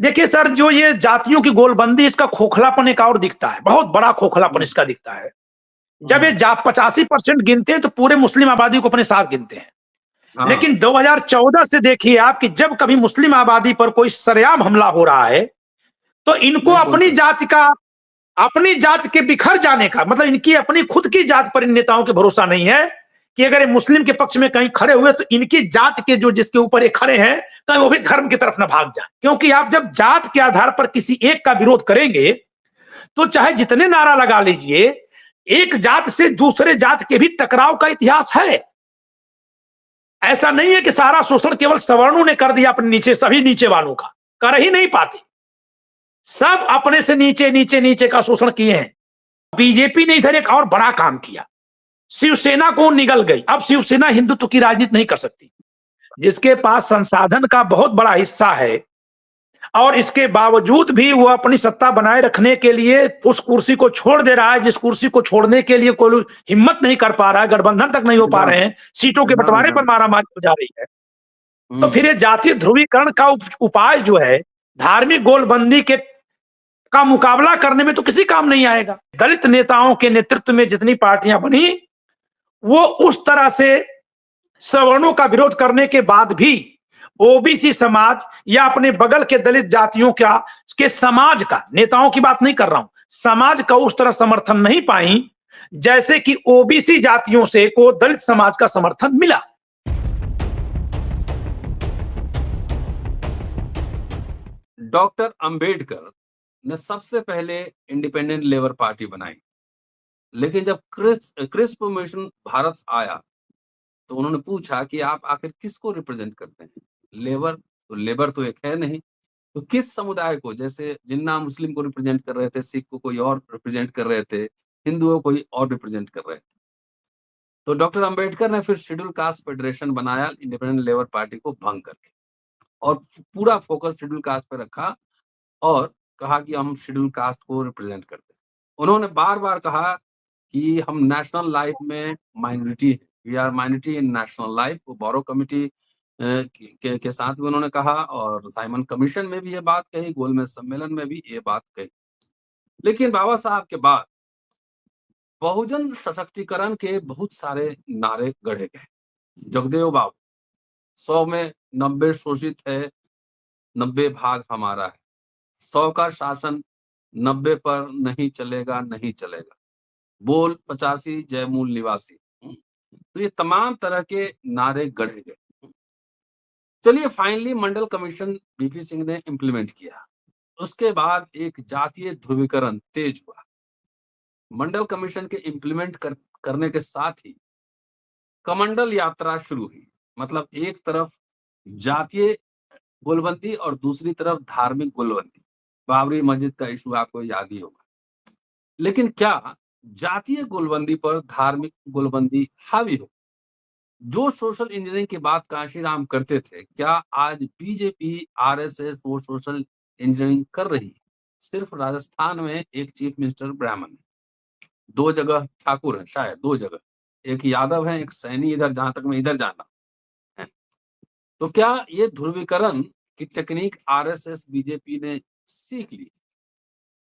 देखिए सर, जो ये जातियों की गोलबंदी, इसका खोखलापन एक और दिखता है, बहुत बड़ा खोखलापन हुँ, इसका दिखता है। जब ये हुँ, जा 85% गिनते हैं तो पूरे मुस्लिम आबादी को अपने साथ गिनते हैं। हाँ, लेकिन 2014 से देखिए आप कि जब कभी मुस्लिम आबादी पर कोई सरेआम हमला हो रहा है, तो इनको नहीं बोलते। अपनी जात के बिखर जाने का मतलब इनकी अपनी खुद की जात पर इन नेताओं के भरोसा नहीं है कि अगर ये मुस्लिम के पक्ष में कहीं खड़े हुए तो इनकी जात के जो जिसके ऊपर ये खड़े हैं, कहीं वो भी धर्म की तरफ ना भाग जाए। क्योंकि आप जब जात के आधार पर किसी एक का विरोध करेंगे, तो चाहे जितने नारा लगा लीजिए, एक जात से दूसरे जात के भी टकराव का इतिहास है। ऐसा नहीं है कि सारा शोषण केवल सवर्णों ने कर दिया अपने नीचे, सभी नीचे वालों का कर ही नहीं पाते। सब अपने से नीचे नीचे नीचे का शोषण किए हैं। बीजेपी ने इधर एक और बड़ा काम किया, शिवसेना को निगल गई। अब शिवसेना हिंदुत्व की राजनीति नहीं कर सकती। जिसके पास संसाधन का बहुत बड़ा हिस्सा है और इसके बावजूद भी वो अपनी सत्ता बनाए रखने के लिए उस कुर्सी को छोड़ दे रहा है, जिस कुर्सी को छोड़ने के लिए कोई हिम्मत नहीं कर पा रहा है, गठबंधन तक नहीं हो पा रहे विदर्भ हैं, सीटों के विदर्भ बंटवारे पर विदर्भ मारामारी हो जा रही है। तो हुँ, फिर ये जातीय ध्रुवीकरण का उपाय जो है, धार्मिक गोलबंदी के का मुकाबला करने में तो किसी काम नहीं आएगा। दलित नेताओं के नेतृत्व में जितनी पार्टियां बनी, वो उस तरह से सवर्णों का विरोध करने के बाद भी ओबीसी समाज या अपने बगल के दलित जातियों का के समाज का, नेताओं की बात नहीं कर रहा हूं, समाज का उस तरह समर्थन नहीं पाई जैसे कि ओबीसी जातियों से को दलित समाज का समर्थन मिला। डॉक्टर अंबेडकर ने सबसे पहले इंडिपेंडेंट लेबर पार्टी बनाई। लेकिन जब क्रिस्प मिशन भारत आया, तो उन्होंने पूछा कि आप आखिर किसको रिप्रेजेंट करते हैं? लेबर तो एक है नहीं, तो किस समुदाय को? जैसे जिन्ना मुस्लिम को रिप्रेजेंट कर रहे थे, सिख को कोई और रिप्रेजेंट कर रहे थे, हिंदुओं को कोई और रिप्रेजेंट कर रहे थे। तो डॉक्टर अंबेडकर ने फिर शेड्यूल कास्ट फेडरेशन बनाया इंडिपेंडेंट लेबर पार्टी को भंग करके और पूरा फोकस शेड्यूल कास्ट पे रखा और कहा कि हम शेड्यूल कास्ट को रिप्रेजेंट करते हैं। उन्होंने बार-बार कहा कि हम नेशनल लाइफ में माइनॉरिटी हैं, we are minority in national life. वो बोरो कमिटी के साथ भी उन्होंने कहा और साइमन कमीशन में भी ये बात कही, गोलमेज सम्मेलन में भी ये बात कही। लेकिन बाबा साहब के बाद बहुजन सशक्तिकरण के बहुत सारे नारे गढ़े गए। जगदेव बाबू, 100 में 90 शोषित है, 90 भाग हमारा है। 100 का शासन 90 पर नहीं चलेगा, नहीं चलेगा। बोल 85 जय मूल निवासी। तो ये तमाम तरह के नारे गढ़े गए। चलिए फाइनली मंडल कमीशन बीपी सिंह ने इम्प्लीमेंट किया। उसके बाद एक जातीय ध्रुवीकरण तेज हुआ। मंडल कमीशन के करने के साथ ही कमंडल यात्रा शुरू हुई। मतलब एक तरफ जातीय गोलबंदी और दूसरी तरफ धार्मिक गोलबंदी। बाबरी मस्जिद का इशू आपको याद ही होगा। लेकिन क्या जातीय गोलबंदी पर धार्मिक गोलबंदी हावी हो? जो सोशल इंजीनियरिंग की बात कांशीराम करते थे, क्या आज बीजेपी, आरएसएस वो सोशल इंजीनियरिंग कर रही है? सिर्फ राजस्थान में एक चीफ मिनिस्टर ब्राह्मण है, 2 जगह ठाकुर हैं शायद 2 जगह। एक यादव है, एक सैनी इधर जहाँ तक मैं इधर जाना है। तो क्या ये ध्रुवीकरण की टेक्निक आरएसएस, बीजेपी ने सीख ली?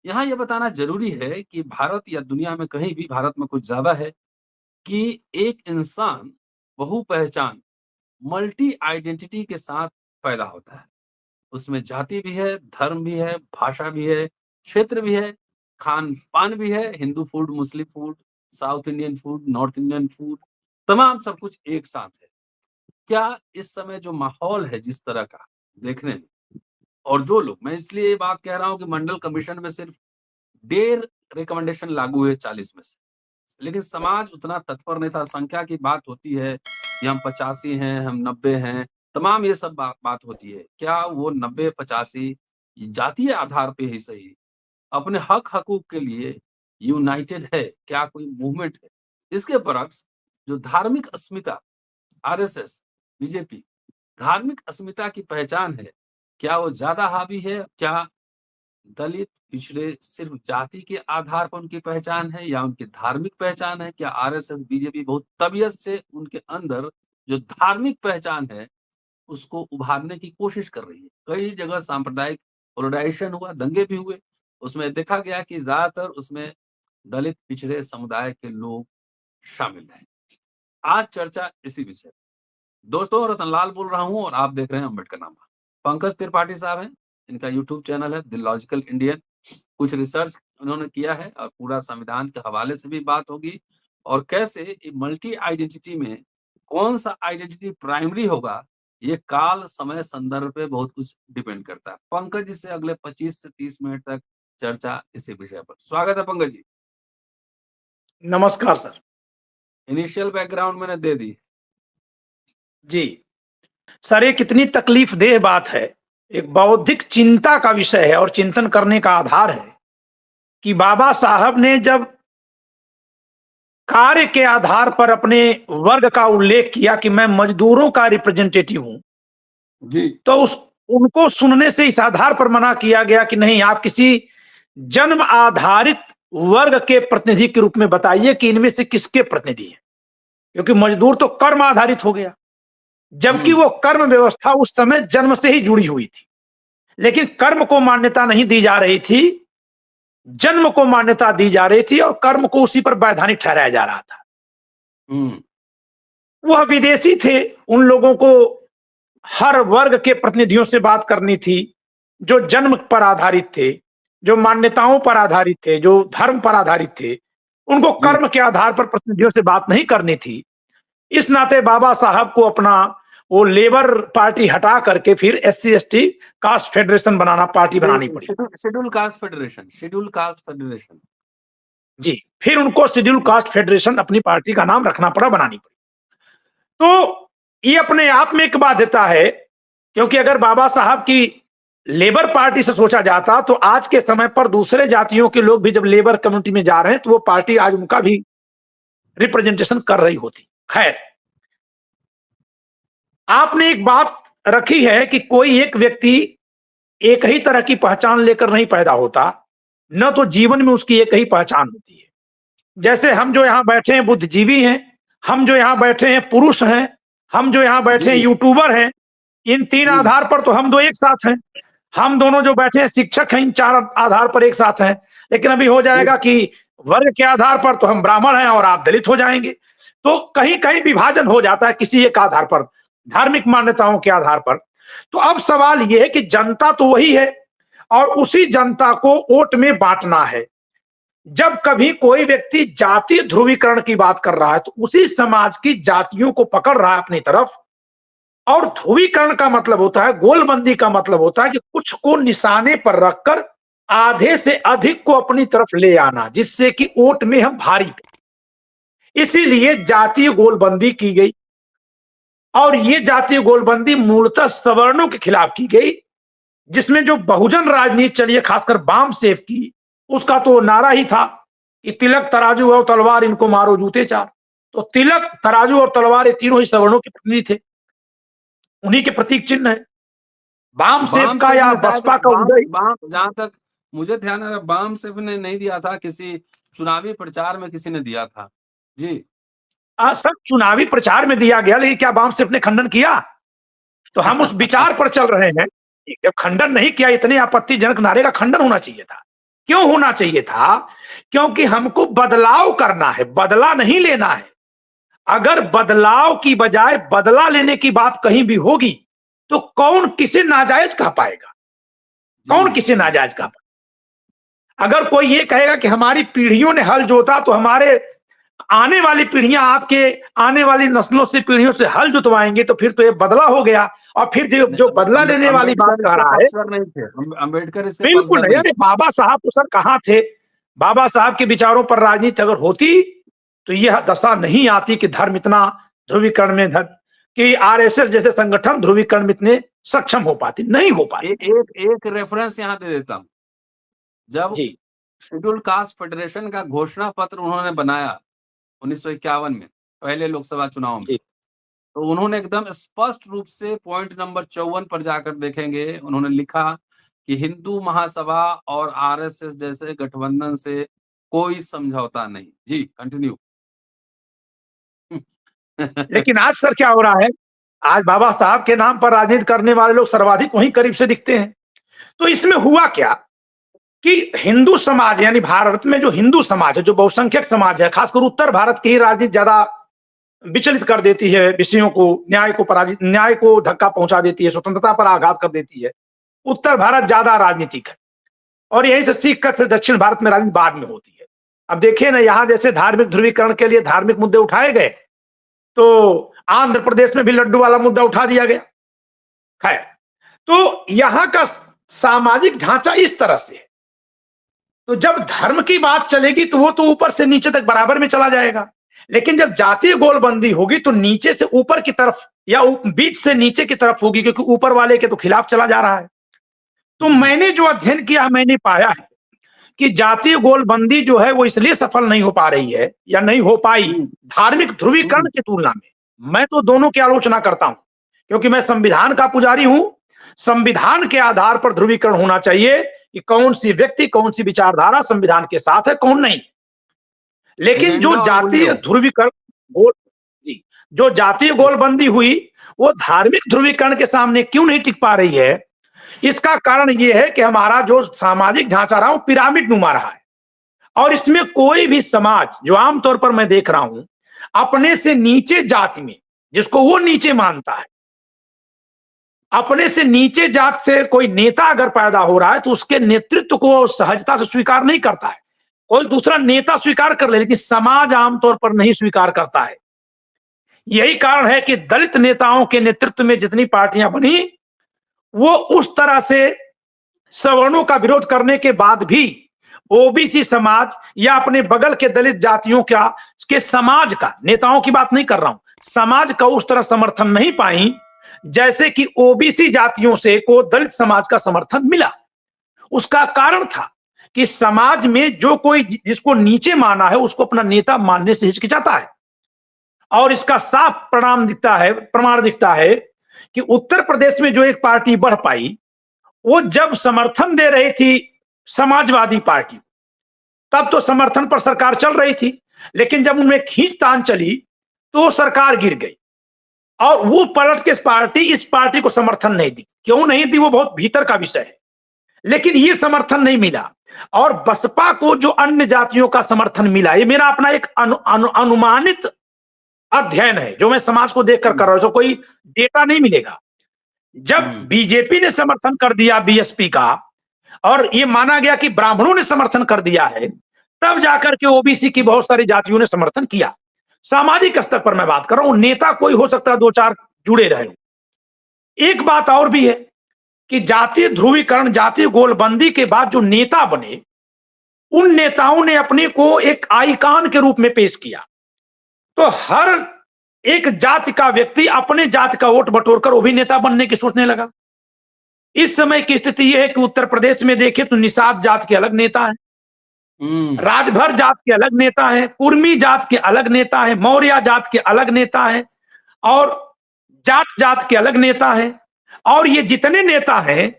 यहाँ ये बताना ज़रूरी है कि भारत या दुनिया में कहीं भी भारत में कुछ ज़्यादा है कि एक इंसान बहु-पहचान, मल्टी आइडेंटिटी के साथ पैदा होता है। उसमें जाति भी है, धर्म भी है, भाषा भी है, क्षेत्र भी है, खान-पान भी है, Hindu food, Muslim food, south Indian food, north Indian food, तमाम सब कुछ एक साथ है। क्या इस समय जो माहौल है जिस तरह का देखने में और जो लोग मैं इसलिए ये बात कह रहा हूँ कि मंडल कमीशन में सिर्फ 1.5 रिकमेंडेशन लागू हुए 40 में से। लेकिन समाज उतना तत्पर नहीं था। संख्या की बात होती है कि हम 85 हैं, हम 90 हैं, तमाम ये सब बात होती है। क्या वो 90-85 जातीय आधार पे ही सही अपने हक-हकूक के लिए यूनाइटेड है? क्या कोई मूवमेंट है? इसके बरअक्स जो धार्मिक अस्मिता आरएसएस, बीजेपी धार्मिक अस्मिता की पहचान है, क्या वो ज़्यादा हावी है? क्या दलित, पिछड़े सिर्फ जाति के आधार पर उनकी पहचान है या उनकी धार्मिक पहचान है? क्या आरएसएस, बीजेपी बहुत तबियत से उनके अंदर जो धार्मिक पहचान है, उसको उभारने की कोशिश कर रही है? कई जगह सांप्रदायिक पोलराइजेशन हुआ, दंगे भी हुए। उसमें देखा गया कि ज्यादातर उसमें दलित पिछड़े समुदाय के लोग शामिल हैं। आज चर्चा इसी विषय पे। दोस्तों, रतनलाल बोल रहा हूं और आप देख रहे हैं अम्बेडकर नामा। पंकज त्रिपाठी साहब हैं, इनका यूट्यूब चैनल है द लॉजिकल इंडियन। कुछ रिसर्च उन्होंने किया है और पूरा संविधान के हवाले से भी बात होगी, और कैसे मल्टी आइडेंटिटी में कौन सा आइडेंटिटी प्राइमरी होगा, ये काल समय संदर्भ पे बहुत कुछ डिपेंड करता है। पंकज जी से अगले 25 से 30 मिनट तक चर्चा इसी विषय पर। स्वागत है पंकज जी। नमस्कार सर। इनिशियल बैकग्राउंड मैंने दे दी। जी सर, ये कितनी तकलीफदेह बात है। एक बौद्धिक चिंता का विषय है और चिंतन करने का आधार है कि बाबा साहब ने जब कार्य के आधार पर अपने वर्ग का उल्लेख किया कि मैं मजदूरों का रिप्रेजेंटेटिव हूं, जी। तो उनको सुनने से इस आधार पर मना किया गया कि नहीं, आप किसी जन्म आधारित वर्ग के प्रतिनिधि के रूप में बताइए कि इनमें से किसके प्रतिनिधि हैं, क्योंकि मजदूर तो कर्म आधारित हो गया, जबकि वो कर्म व्यवस्था उस समय जन्म से ही जुड़ी हुई थी। लेकिन कर्म को मान्यता नहीं दी जा रही थी, जन्म को मान्यता दी जा रही थी और कर्म को उसी पर वैधानिक ठहराया जा रहा था। वह विदेशी थे, उन लोगों को हर वर्ग के प्रतिनिधियों से बात करनी थी जो जन्म पर आधारित थे, जो मान्यताओं पर आधारित थे, जो धर्म पर आधारित थे। उनको कर्म के आधार पर प्रतिनिधियों से बात नहीं करनी थी। इस नाते बाबा साहब को अपना वो लेबर पार्टी हटा करके फिर SC/ST कास्ट फेडरेशन बनाना, पार्टी बनानी पड़ी। Schedule caste federation, schedule caste federation. जी, फिर उनको शेड्यूल कास्ट फेडरेशन अपनी पार्टी का नाम रखना पड़ा, बनानी पड़ी। तो ये अपने आप में एक बाध्यता है, क्योंकि अगर बाबा साहब की लेबर पार्टी से सोचा जाता तो आज के समय पर दूसरे जातियों के लोग भी जब लेबर कम्युनिटी में जा रहे हैं तो वो पार्टी आज उनका भी रिप्रेजेंटेशन कर रही होती। खैर, आपने एक बात रखी है कि कोई एक व्यक्ति एक ही तरह की पहचान लेकर नहीं पैदा होता, न तो जीवन में उसकी एक ही पहचान होती है। जैसे हम जो यहां बैठे हैं बुद्धिजीवी हैं, हम जो यहां बैठे हैं पुरुष हैं, हम जो यहां बैठे हैं यूट्यूबर हैं, इन 3 आधार पर तो हम दो एक साथ हैं। हम दोनों जो बैठे हैं शिक्षक हैं, इन 4 आधार पर एक साथ हैं। लेकिन अभी हो जाएगा कि वर्ग के आधार पर तो हम ब्राह्मण हैं और आप दलित हो जाएंगे। तो कहीं कहीं विभाजन हो जाता है किसी एक आधार पर, धार्मिक मान्यताओं के आधार पर। तो अब सवाल यह है कि जनता तो वही है और उसी जनता को वोट में बांटना है। जब कभी कोई व्यक्ति जातीय ध्रुवीकरण की बात कर रहा है तो उसी समाज की जातियों को पकड़ रहा है अपनी तरफ, और ध्रुवीकरण का मतलब होता है, गोलबंदी का मतलब होता है कि कुछ को निशाने पर रखकर आधे से अधिक को अपनी तरफ ले आना, जिससे कि वोट में हम भारी पड़े। इसीलिए जातीय गोलबंदी की गई, और ये जातीय गोलबंदी मूलतः सवर्णों के खिलाफ की गई, जिसमें जो बहुजन राजनीति चलिए खासकर बाम सेफ की, उसका तो नारा ही था कि तिलक तराजू और तलवार इनको मारो जूते चार। तो तिलक, तराजू और तलवार ये तीनों ही सवर्णों के प्रतिनिधि थे, उन्हीं के प्रतीक चिन्ह है। बाम सेफ का या बसपा का उदय, जहां तक मुझे ध्यान है, बाम सेफ ने नहीं दिया था, किसी चुनावी प्रचार में किसी ने दिया था। जी सर, चुनावी प्रचार में दिया गया, लेकिन क्या बाम सेफ ने खंडन किया? तो हम उस विचार पर चल रहे हैं, जब खंडन नहीं किया, इतने आपत्तिजनक नारे का खंडन होना चाहिए था। क्यों होना चाहिए था? क्योंकि हमको बदलाव करना है, बदला नहीं लेना है। अगर बदलाव की बजाय बदला लेने की बात कहीं भी होगी तो कौन किसे नाजायज कह पाएगा? कौन किसे नाजायज कह पाएगा? अगर कोई ये कहेगा कि हमारी पीढ़ियों ने हल जोता तो हमारे आने वाली पीढ़ियां आपके आने वाली नस्लों से पीढ़ियों से हल जुतवाएंगे, तो फिर तो ये बदला हो गया। और फिर जो बदला लेने वाली बात कर रहा है, अम्बेडकर इससे बिल्कुल नहीं। अरे बाबा साहब तो सर कहां थे? बाबा साहब के विचारों पर राजनीति अगर होती तो यह दशा नहीं आती कि धर्म इतना ध्रुवीकरण में कि RSS जैसे संगठन ध्रुवीकरण में इतने सक्षम हो पाते, नहीं हो पाते। एक रेफरेंस यहाँ दे देता हूँ। जब शेड्यूल कास्ट फेडरेशन का घोषणा पत्र उन्होंने बनाया 1951 में, पहले लोकसभा चुनाव में, तो उन्होंने एकदम स्पष्ट रूप से पॉइंट नंबर 54 पर जाकर देखेंगे, उन्होंने लिखा कि हिंदू महासभा और RSS जैसे गठबंधन से कोई समझौता नहीं। जी कंटिन्यू। लेकिन आज सर क्या हो रहा है? आज बाबा साहब के नाम पर राजनीति करने वाले लोग सर्वाधिक वहीं करीब से दिखते हैं। तो इसमें हुआ क्या कि हिंदू समाज यानी भारत में जो हिंदू समाज है, जो बहुसंख्यक समाज है, खासकर उत्तर भारत की ही राजनीति ज्यादा विचलित कर देती है विषयों को, न्याय को धक्का पहुंचा देती है, स्वतंत्रता पर आघात कर देती है। उत्तर भारत ज्यादा राजनीतिक है और यहीं से सीख कर फिर दक्षिण भारत में राजनीति बाद में होती है। अब देखिए ना, यहां जैसे धार्मिक ध्रुवीकरण के लिए धार्मिक मुद्दे उठाए गए, तो आंध्र प्रदेश में भी लड्डू वाला मुद्दा उठा दिया गया। खैर, तो यहां का सामाजिक ढांचा इस तरह से है। तो जब धर्म की बात चलेगी तो वो तो ऊपर से नीचे तक बराबर में चला जाएगा, लेकिन जब जातीय गोलबंदी होगी तो नीचे से ऊपर की तरफ या बीच से नीचे की तरफ होगी, क्योंकि ऊपर वाले के तो खिलाफ चला जा रहा है। तो मैंने जो अध्ययन किया, मैंने पाया है कि जातीय गोलबंदी जो है वो इसलिए सफल नहीं हो पा रही है या नहीं हो पाई धार्मिक ध्रुवीकरण की तुलना में। मैं तो दोनों की आलोचना करता हूं, क्योंकि मैं संविधान का पुजारी हूं। संविधान के आधार पर ध्रुवीकरण होना चाहिए कि कौन सी व्यक्ति, कौन सी विचारधारा संविधान के साथ है, कौन नहीं। लेकिन जो एजेंडा और जातीय मूल्यों। ध्रुवीकरण गोल जी जो जातीय गोलबंदी हुई वो धार्मिक ध्रुवीकरण के सामने क्यों नहीं टिक पा रही है? इसका कारण यह है कि हमारा जो सामाजिक ढांचा रहा वो पिरामिड नुमा रहा है, और इसमें कोई भी समाज, जो आमतौर पर मैं देख रहा हूं, अपने से नीचे जाति में, जिसको वो नीचे मानता है, अपने से नीचे जात से कोई नेता अगर पैदा हो रहा है तो उसके नेतृत्व को सहजता से स्वीकार नहीं करता है। कोई दूसरा नेता स्वीकार कर ले, लेकिन समाज आमतौर पर नहीं स्वीकार करता है। यही कारण है कि दलित नेताओं के नेतृत्व में जितनी पार्टियां बनी, वो उस तरह से सवर्णों का विरोध करने के बाद भी ओबीसी समाज या अपने बगल के दलित जातियों के समाज का, नेताओं की बात नहीं कर रहा हूं, समाज का उस तरह समर्थन नहीं पाई जैसे कि ओबीसी जातियों से को दलित समाज का समर्थन मिला। उसका कारण था कि समाज में जो कोई जिसको नीचे माना है उसको अपना नेता मानने से हिचकिचाता है। और इसका साफ प्रमाण दिखता है कि उत्तर प्रदेश में जो एक पार्टी बढ़ पाई, वो जब समर्थन दे रही थी समाजवादी पार्टी, तब तो समर्थन पर सरकार चल रही थी, लेकिन जब उनमें खींचतान चली तो सरकार गिर गई और वो पलट के इस पार्टी को समर्थन नहीं दी। क्यों नहीं दी वो बहुत भीतर का विषय है, लेकिन ये समर्थन नहीं मिला। और बसपा को जो अन्य जातियों का समर्थन मिला, ये मेरा अपना एक अनुमानित अध्ययन है जो मैं समाज को देखकर कर रहा हूं, कोई डेटा नहीं मिलेगा। जब बीजेपी ने समर्थन कर दिया बीएसपी का और ये माना गया कि ब्राह्मणों ने समर्थन कर दिया है, तब जाकर के ओबीसी की बहुत सारी जातियों ने समर्थन किया। सामाजिक स्तर पर मैं बात कर रहा हूं, नेता कोई हो सकता है दो चार जुड़े रहे। एक बात और भी है कि जातीय ध्रुवीकरण, जातीय गोलबंदी के बाद जो नेता बने, उन नेताओं ने अपने को एक आइकॉन के रूप में पेश किया। तो हर एक जाति का व्यक्ति अपने जाति का वोट बटोरकर वो भी नेता बनने की सोचने लगा। इस समय की स्थिति यह है कि उत्तर प्रदेश में देखें तो निषाद जात के अलग नेता हैं, राजभर जात के अलग नेता हैं, कुर्मी जात के अलग नेता हैं, मौर्य जात के अलग नेता हैं और जाट के अलग नेता हैं। और ये जितने नेता हैं,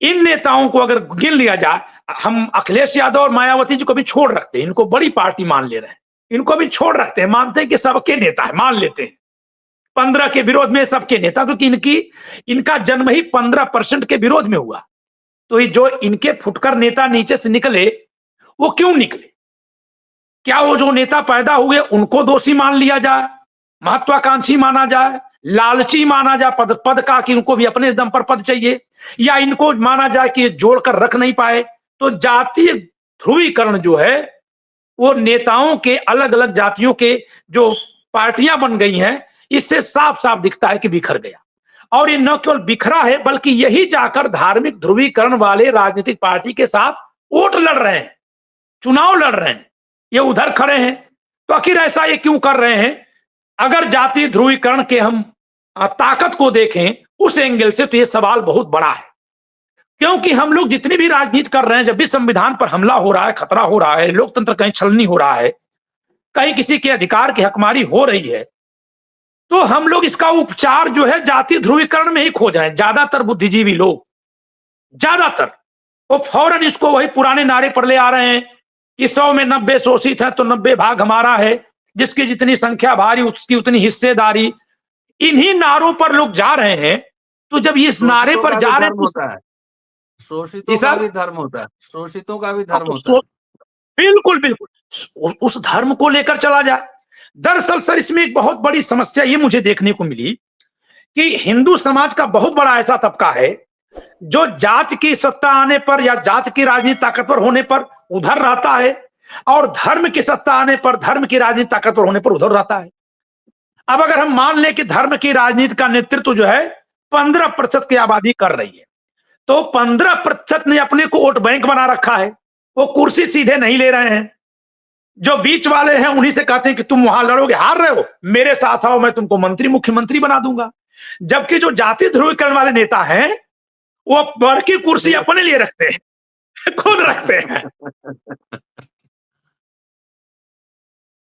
इन नेताओं को अगर गिन लिया जाए, हम अखिलेश यादव और मायावती जी को भी छोड़ रखते हैं, इनको बड़ी पार्टी मान ले रहे हैं, इनको भी छोड़ रखते हैं, मानते हैं कि सबके नेता है, मान लेते हैं 15 के विरोध में सबके नेता, क्योंकि इनका जन्म ही 15% के विरोध में हुआ। तो ये जो इनके फुटकर नेता नीचे से निकले, वो क्यों निकले? क्या वो जो नेता पैदा हुए उनको दोषी मान लिया जाए, महत्वाकांक्षी माना जाए, लालची माना जाए पद का, कि इनको भी अपने दम पर पद चाहिए, या इनको माना जाए कि जोड़कर रख नहीं पाए? तो जातीय ध्रुवीकरण जो है वो नेताओं के अलग अलग जातियों के जो पार्टियां बन गई हैं, इससे साफ साफ दिखता है कि बिखर गया। और ये न केवल बिखरा है, बल्कि यही जाकर धार्मिक ध्रुवीकरण वाले राजनीतिक पार्टी के साथ वोट लड़ रहे हैं, चुनाव लड़ रहे हैं, ये उधर खड़े हैं। तो आखिर ऐसा ये क्यों कर रहे हैं? अगर जातीय ध्रुवीकरण के हम ताकत को देखें उस एंगल से, तो ये सवाल बहुत बड़ा है। क्योंकि हम लोग जितनी भी राजनीति कर रहे हैं, जब भी संविधान पर हमला हो रहा है, खतरा हो रहा है, लोकतंत्र कहीं छलनी हो रहा है, कहीं किसी के अधिकार की हकमारी हो रही है, तो हम लोग इसका उपचार जो है जातीय ध्रुवीकरण में ही खोज रहे हैं। ज्यादातर बुद्धिजीवी लोग, ज्यादातर वो फौरन इसको वही पुराने नारे पर ले आ रहे हैं कि 100 में 90 शोषित है तो 90 भाग हमारा है, जिसकी जितनी संख्या भारी उसकी उतनी हिस्सेदारी। इन्हीं नारों पर लोग जा रहे हैं। तो जब इस नारे पर जा रहे हैं जी शोषितों का सर। भी धर्म होता है, शोषितों का भी हाँ, धर्म तो होता है। बिल्कुल बिल्कुल उस धर्म को लेकर चला जाए। दरअसल सर इसमें एक बहुत बड़ी समस्या ये मुझे देखने को मिली कि हिंदू समाज का बहुत बड़ा ऐसा तबका है जो जात की सत्ता आने पर या जात की राजनीति ताकतवर होने पर उधर रहता है, और धर्म की सत्ता आने पर धर्म की राजनीति ताकतवर होने पर उधर रहता है। अब अगर हम मान लें कि धर्म की राजनीति का नेतृत्व जो है 15% की आबादी कर रही है, तो 15% ने अपने को वोट बैंक बना रखा है। वो कुर्सी सीधे नहीं ले रहे हैं, जो बीच वाले हैं उन्हीं से कहते हैं कि तुम वहां लड़ोगे, हार रहे हो, मेरे साथ आओ, मैं तुमको मंत्री मुख्यमंत्री बना दूंगा। जबकि जो जाति ध्रुवीकरण वाले नेता हैं वो बड़की कुर्सी जी। अपने लिए रखते हैं खुद रखते हैं।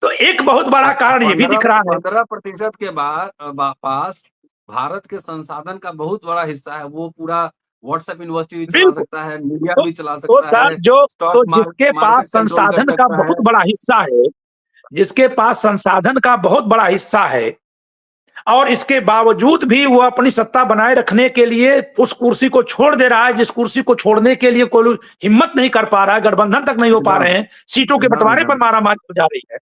तो एक बहुत बड़ा कारण ये भी दिख रहा है। 15% के पास भारत के संसाधन का बहुत बड़ा हिस्सा है। वो पूरा व्हाट्सएप यूनिवर्सिटी भी चला बिल्कुल। सकता है, मीडिया तो, भी चला तो सकता सर है, जो स्टॉक तो जिसके मार्केट पास कंट्रोल कर संसाधन का सकता है। बहुत बड़ा हिस्सा है, जिसके पास संसाधन का बहुत बड़ा हिस्सा है, और इसके बावजूद भी वो अपनी सत्ता बनाए रखने के लिए उस कुर्सी को छोड़ दे रहा है, जिस कुर्सी को छोड़ने के लिए कोई हिम्मत नहीं कर पा रहा है, गठबंधन तक नहीं हो पा एकदम, रहे हैं, सीटों के एकदम, बंटवारे पर एकदम। मारामारी हो जा रही है।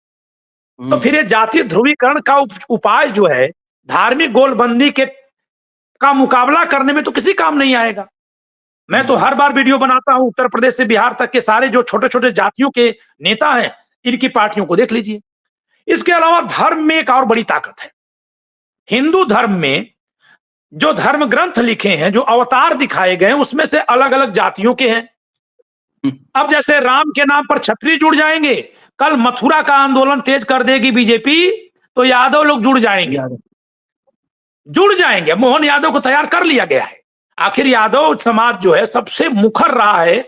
तो फिर हुँ, ये जातीय ध्रुवीकरण का उपाय जो है धार्मिक गोलबंदी के का मुकाबला करने में तो किसी काम नहीं आएगा। मैं तो हुँ, हर बार वीडियो बनाता हूं, उत्तर प्रदेश से बिहार तक के सारे जो छोटे छोटे जातियों के नेता हैं, इनकी पार्टियों को देख लीजिए। इसके अलावा धर्म में एक और बड़ी ताकत है। हिंदू धर्म में जो धर्म ग्रंथ लिखे हैं, जो अवतार दिखाए गए हैं, उसमें से अलग अलग जातियों के हैं। हुँ, अब जैसे राम के नाम पर छत्री जुड़ जाएंगे, कल मथुरा का आंदोलन तेज कर देगी बीजेपी, तो यादव लोग जुड़ जाएंगे। याद है। जुड़ जाएंगे। मोहन यादव को तैयार कर लिया गया है। आखिर यादव समाज जो है सबसे मुखर रहा है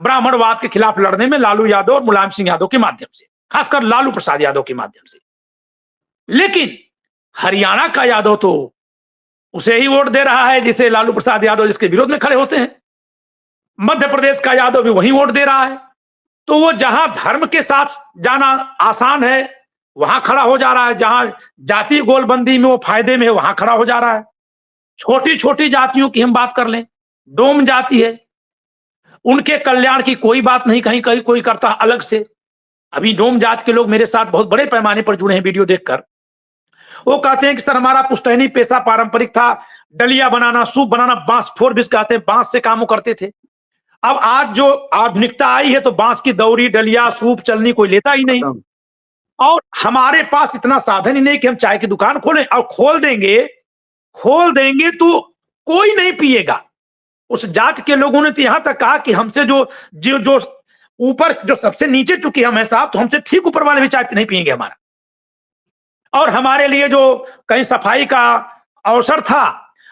ब्राह्मणवाद के खिलाफ लड़ने में, लालू यादव और मुलायम सिंह यादव के माध्यम से, खासकर लालू प्रसाद यादव के माध्यम से। लेकिन हरियाणा का यादव तो उसे ही वोट दे रहा है जिसे लालू प्रसाद यादव जिसके विरोध में खड़े होते हैं। मध्य प्रदेश का यादव भी वही वोट दे रहा है। तो वो जहां धर्म के साथ जाना आसान है वहां खड़ा हो जा रहा है, जहां जातीय गोलबंदी में वो फायदे में है वहां खड़ा हो जा रहा है। छोटी छोटी जातियों की हम बात कर लें, डोम जाति है, उनके कल्याण की कोई बात नहीं, कहीं कहीं कोई करता अलग से। अभी डोम जात के लोग मेरे साथ बहुत बड़े पैमाने पर जुड़े हैं वीडियो देखकर। वो कहते हैं कि सर हमारा पुश्तैनी पेशा पारंपरिक था, डलिया बनाना, सूप बनाना, बांस फोर भी कहते हैं, बांस से काम करते थे। अब आज जो आधुनिकता आई है तो बांस की दौरी, डलिया, सूप, चलनी कोई लेता ही नहीं। खत्म। और हमारे पास इतना साधन ही नहीं कि हम चाय की दुकान खोलें, और खोल देंगे तो कोई नहीं पिएगा। उस जात के लोगों ने तो यहां तक कहा कि हमसे जो जो जो ऊपर जो सबसे नीचे चुकी हम है साहब, तो हमसे ठीक ऊपर वाले भी चाय नहीं पिएंगे हमारा। और हमारे लिए जो कहीं सफाई का अवसर था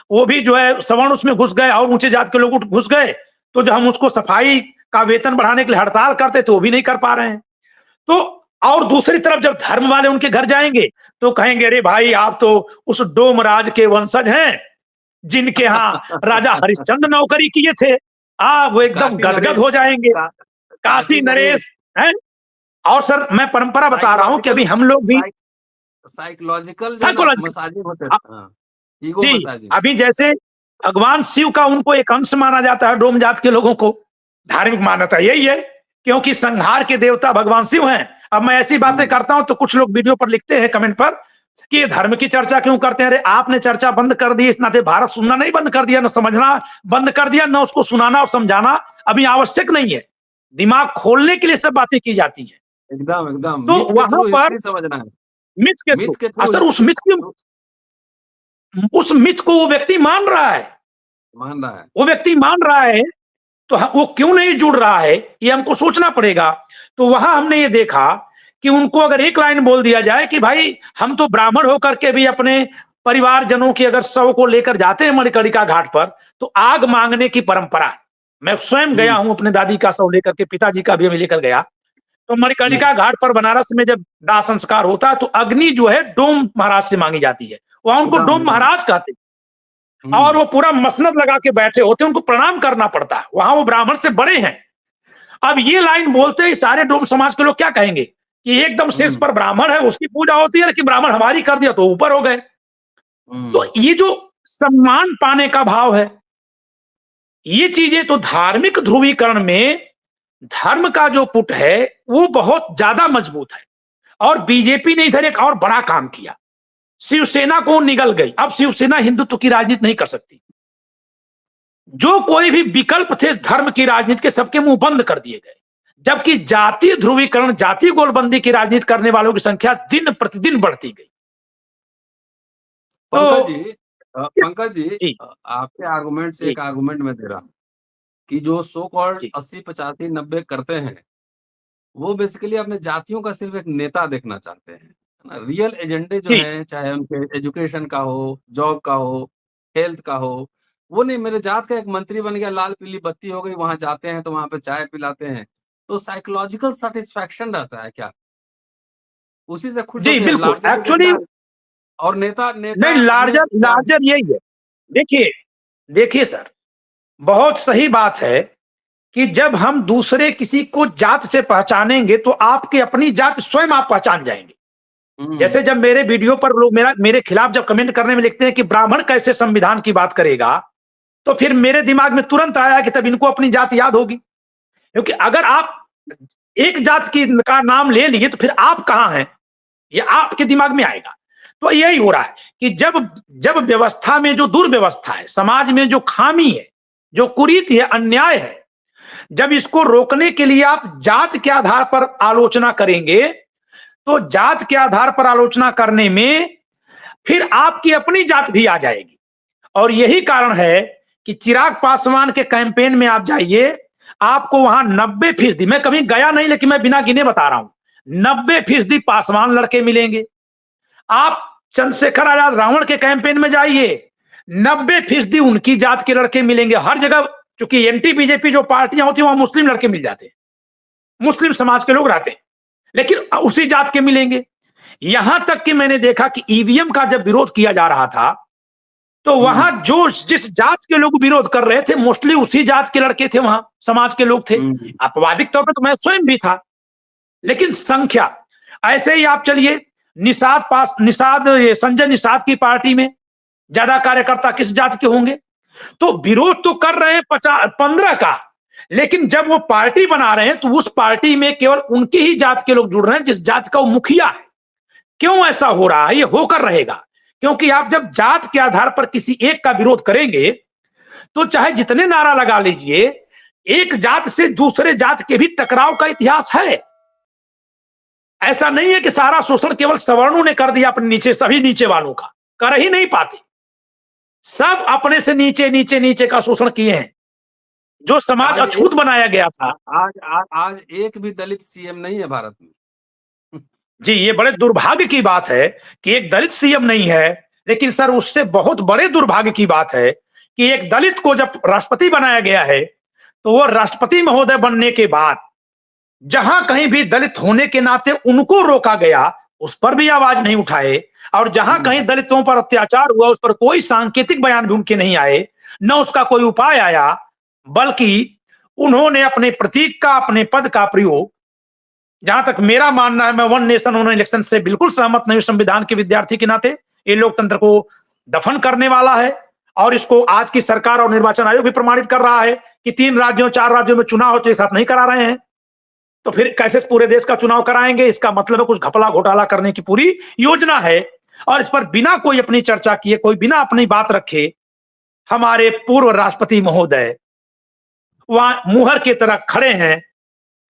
वो भी जो है सवर्ण उसमें घुस गए और ऊंचे जात के लोग घुस गए, तो जो हम उसको सफाई का वेतन बढ़ाने के लिए हड़ताल करते थे वो भी नहीं कर पा रहे हैं। तो और दूसरी तरफ जब धर्म वाले उनके घर जाएंगे तो कहेंगे अरे भाई आप तो उस डोम राज के वंशज हैं जिनके यहाँ राजा हरिश्चंद्र नौकरी किए थे। वो एकदम काशी गदगद नरेश हो जाएंगे। का काशी काशी नरेश नरेश हैं। और सर मैं परंपरा बता रहा हूं कि साइकोलॉजिकल अभी हम लोग भी साइक साइकोलॉजिकल जो है ना साइकोलॉजिकल, मसाजिंग होता है। हाँ, ईगो जी, मसाजिंग। अभी जैसे भगवान शिव का उनको एक अंश माना जाता है डोम जात के लोगों को, धार्मिक मान्यता यही है, क्योंकि संहार के देवता भगवान शिव हैं। अब मैं ऐसी बातें हुँ, करता हूं तो कुछ लोग वीडियो पर लिखते हैं कमेंट पर कि ये धर्म की चर्चा क्यों करते हैं। अरे आपने चर्चा बंद कर दी, इस नाते भारत सुनना नहीं बंद कर दिया, न समझना बंद कर दिया, न उसको सुनाना और समझाना अभी आवश्यक नहीं है। दिमाग खोलने के लिए सब बातें की जाती हैं। एकदम, एकदम तो मिथ के वहां थ्रू पर हिस्ट्री समझना है। मिथ के थ्रू, मिथ के थ्रू असर उस मिथ को वो व्यक्ति मान रहा है, मान रहा है। वो व्यक्ति मान रहा है, तो वो क्यों नहीं जुड़ रहा है ये हमको सोचना पड़ेगा। तो वहां हमने ये देखा कि उनको अगर एक लाइन बोल दिया जाए कि भाई हम तो ब्राह्मण होकर के भी अपने परिवारजनों की अगर शव को लेकर जाते हैं मणिकर्णिका घाट पर तो आग मांगने की परंपरा है। मैं स्वयं गया हुँ, हूं अपने दादी का शव लेकर के, पिताजी का भी मैं लेकर गया। तो जी। मणिकर्णिका घाट पर बनारस में जब दाह संस्कार होता है तो अग्नि जो है डोम महाराज से मांगी जाती है। वहां उनको एकदम, डोम एकदम। महाराज कहते हैं। और हुँ, वो पूरा मसनद लगा के बैठे होते हैं, उनको प्रणाम करना पड़ता है, वहां वो ब्राह्मण से बड़े हैं। अब ये लाइन बोलते ही सारे डोम समाज के लोग क्या कहेंगे कि एकदम शीर्ष हुँ, पर ब्राह्मण है उसकी पूजा होती है, लेकिन ब्राह्मण हमारी कर दिया तो ऊपर हो गए। तो हुँ। ये जो सम्मान पाने का भाव है, ये चीजें तो धार्मिक ध्रुवीकरण में धर्म का जो पुट है वो बहुत ज्यादा मजबूत है। और बीजेपी ने इधर एक और बड़ा काम किया, शिवसेना को निगल गई। अब शिवसेना हिंदुत्व की राजनीति नहीं कर सकती। जो कोई भी विकल्प थे इस धर्म की राजनीति के, सबके मुंह बंद कर दिए गए। जबकि जातीय ध्रुवीकरण, जातीय गोलबंदी की राजनीति करने वालों की संख्या दिन प्रतिदिन बढ़ती गई। पंकज जी, तो पंकज जी, जी आपके आर्गुमेंट से जी एक आर्गुमेंट मैं दे रहा हूँ कि जो सो कॉल्ड जी 80, 85, 90 करते हैं, वो बेसिकली अपने जातियों का सिर्फ एक नेता देखना चाहते हैं, है ना? रियल एजेंडे जो जी हैं, चाहे उनके एजुकेशन का हो, जॉब का हो, हेल्थ का हो, वो नहीं, मेरे जात का एक मंत्री बन गया, लाल पीली बत्ती हो गई, वहां जाते हैं तो वहां पे चाय पिलाते हैं, तो साइकोलॉजिकल सेटिस्फैक्शन रहता है क्या? उसी से खुश जी होते हैं, बिल्कुल। Larger actually agenda. और नेता नेता नहीं, अपने लार्जर लार्जर यही है। देखिए देखिए सर, बहुत सही बात है कि जब हम दूसरे किसी को जात से पहचानेंगे तो आपकी अपनी जात स्वयं आप पहचान जाएंगे। जैसे जब मेरे वीडियो पर लोग मेरे खिलाफ जब कमेंट करने में लिखते हैं कि ब्राह्मण कैसे संविधान की बात करेगा, तो फिर मेरे दिमाग में तुरंत आया कि तब इनको अपनी जात याद होगी। क्योंकि अगर आप एक जात की का नाम ले लिए तो फिर आप कहां हैं, ये आपके दिमाग में आएगा। तो यही हो रहा है कि जब जब व्यवस्था में जो दुर्व्यवस्था है, समाज में जो खामी है, जो कुरीति है, अन्याय है, जब इसको रोकने के लिए आप जात के आधार पर आलोचना करेंगे, तो जात के आधार पर आलोचना करने में फिर आपकी अपनी जात भी आ जाएगी। और यही कारण है कि चिराग पासवान के कैंपेन में आप जाइए, आपको वहां 90%, मैं कभी गया नहीं लेकिन मैं बिना गिने बता रहा हूं, 90% पासवान लड़के मिलेंगे। आप चंद्रशेखर आजाद रावण के कैंपेन में जाइए, 90% उनकी जात के लड़के मिलेंगे। हर जगह चूंकि एंटी बीजेपी जो पार्टियां होती हैं वहां मुस्लिम लड़के मिल जाते हैं, मुस्लिम समाज के लोग रहते हैं, लेकिन उसी जात के मिलेंगे। यहां तक कि मैंने देखा कि ईवीएम का जब विरोध किया जा रहा था, तो वहां जो जिस जात के लोग विरोध कर रहे थे मोस्टली उसी जात के लड़के थे, वहां समाज के लोग थे। अपवादिक तौर पर तो मैं स्वयं भी था, लेकिन संख्या ऐसे ही आप चलिए, निषाद ये संजय निषाद की पार्टी में ज्यादा कार्यकर्ता किस जात के होंगे? तो विरोध तो कर रहे हैं 15 का, लेकिन जब वो पार्टी बना रहे हैं तो उस पार्टी में केवल उनकी ही जात के लोग जुड़ रहे हैं जिस जात का वो मुखिया है। क्यों ऐसा हो रहा है? ये होकर रहेगा, क्योंकि आप जब जात के आधार पर किसी एक का विरोध करेंगे तो चाहे जितने नारा लगा लीजिए, एक जात से दूसरे जात के भी टकराव का इतिहास है। ऐसा नहीं है कि सारा शोषण केवल सवर्णों ने कर दिया अपने नीचे, सभी नीचे वालों का कर ही नहीं पाते। सब अपने से नीचे नीचे नीचे का शोषण किए हैं। जो समाज आज अछूत बनाया गया था, आज एक भी दलित सीएम नहीं है भारत में। जी ये बड़े दुर्भाग्य की बात है कि एक दलित सीएम नहीं है। लेकिन सर उससे बहुत बड़े दुर्भाग्य की बात है कि एक दलित को जब राष्ट्रपति बनाया गया है, तो वो राष्ट्रपति महोदय बनने के बाद जहां कहीं भी दलित होने के नाते उनको रोका गया, उस पर भी आवाज नहीं उठाए। और जहां कहीं दलितों पर अत्याचार हुआ उस पर कोई सांकेतिक बयान भी उनके नहीं आए, न उसका कोई उपाय आया, बल्कि उन्होंने अपने प्रतीक का, अपने पद का प्रयोग, जहां तक मेरा मानना है, मैं वन नेशन वन इलेक्शन से बिल्कुल सहमत नहीं हूं। संविधान के विद्यार्थी के नाते ये लोकतंत्र को दफन करने वाला है। और इसको आज की सरकार और निर्वाचन आयोग भी प्रमाणित कर रहा है कि 3 राज्यों 4 राज्यों में चुनाव तो एक साथ नहीं करा रहे हैं, तो फिर कैसे पूरे देश का चुनाव कराएंगे? इसका मतलब है कुछ घपला घोटाला करने की पूरी योजना है। और इस पर बिना कोई अपनी चर्चा किए, कोई बिना अपनी बात रखे, हमारे पूर्व राष्ट्रपति महोदय वहां मुहर की तरह खड़े हैं,